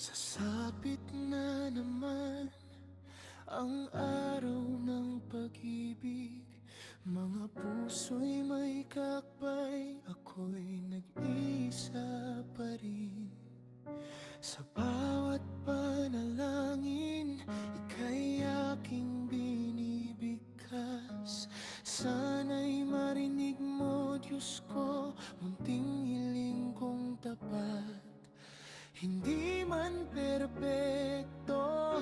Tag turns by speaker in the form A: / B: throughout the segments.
A: Sasapit na naman ang araw ng pag-ibig. Mga puso'y may kakbay, ako'y nag-iisa pa rin. Sa bawat panalangin, ika'y aking binibigkas. Sana'y marinig mo, Diyos ko, munting hiling kong tapat. Hindi man perpekto,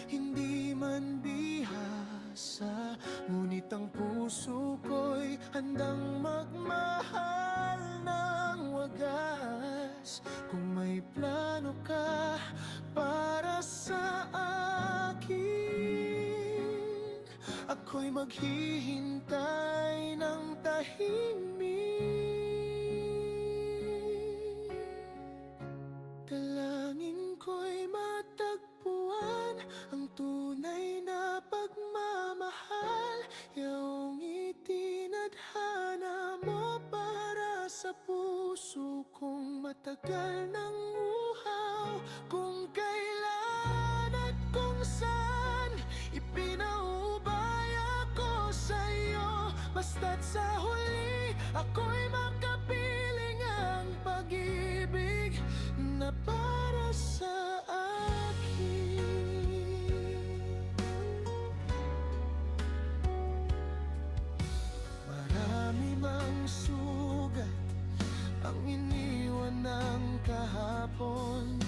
A: hindi man bihasa, ngunit ang puso ko'y handang magmahal ng wagas. Kung may plano ka para sa akin, ako'y maghihintay ng tahimik. Dalangin ko'y matagpuan ang tunay na pagmamahal, iyong itinadhana mo para sa puso kong matagal ng uhaw. Kung kailan at kung saan ipinaubay ako sa'yo, basta't sa huli ako'y makapiling ang pag-ibig na para sa akin. Marami mang sugat ang iniwan ng kahapon,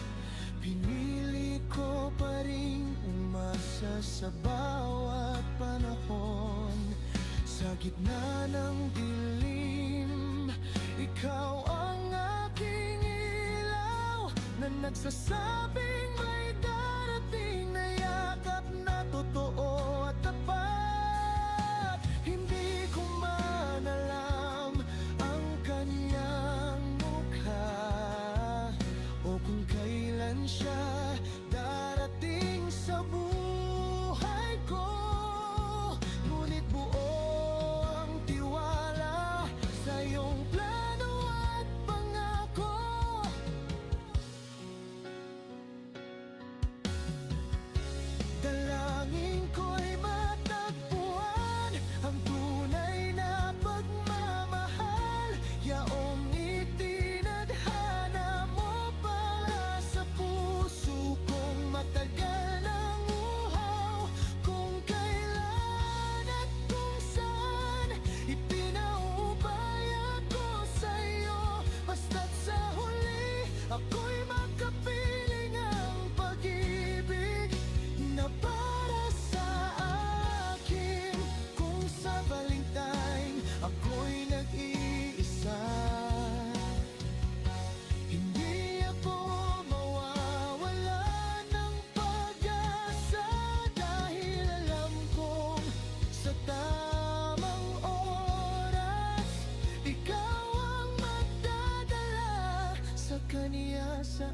A: pinili ko pa ring umasa sa bawat panahon. Sa gitna ng dilim, ikaw ang aking ilaw na nagsasabing may darating na yakap na totoo at tapat. Hindi ko man alam ang kanyang mukha o kung kailan siya darating sa buhay ko, ngunit buo ang tiwala sa iyong plano at pangako. Dalangin ko'y matagpuan ang tunay na pagmamahal, yaong itinadhana mo para sa puso kong matagal ng uhaw. Kung kailan at kung saan ipinaubay ako sa'yo, basta't sa huli ako'y makapiling ang pag-ibig na para sa akin. Kung sa Valentine ako'y nag-iisa, hindi ako mawawala ng pag-asa, dahil alam kong sa tamang oras ikaw ang magdadala sa kaniya sa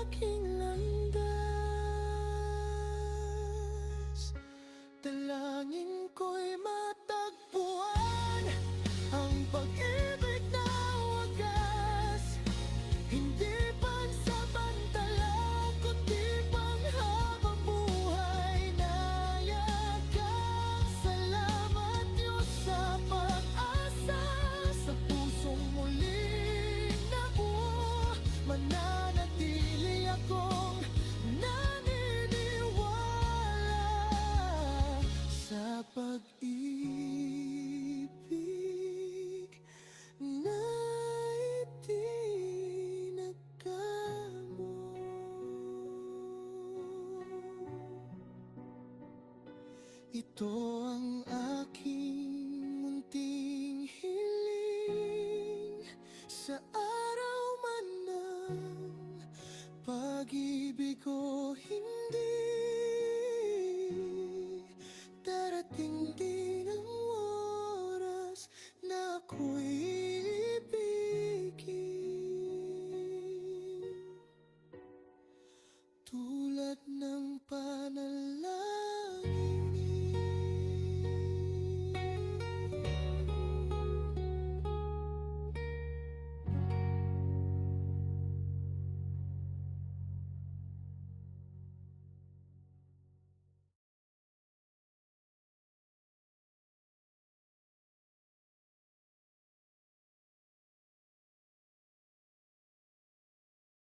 A: aking landas. Dalangin ko'y matagpuan ang pag-ibig na wagas, hindi pansamantala kundi panghabang buhay na yakas. Salamat Diyos sa pag-asa, sa pusong muling nabuo. Mananatili akong naniniwala sa pag-ibig na itinagamo. Ito ang aking munting hiling sa araw man ng pag-ibig ko, hindi darating din ang oras na ako'y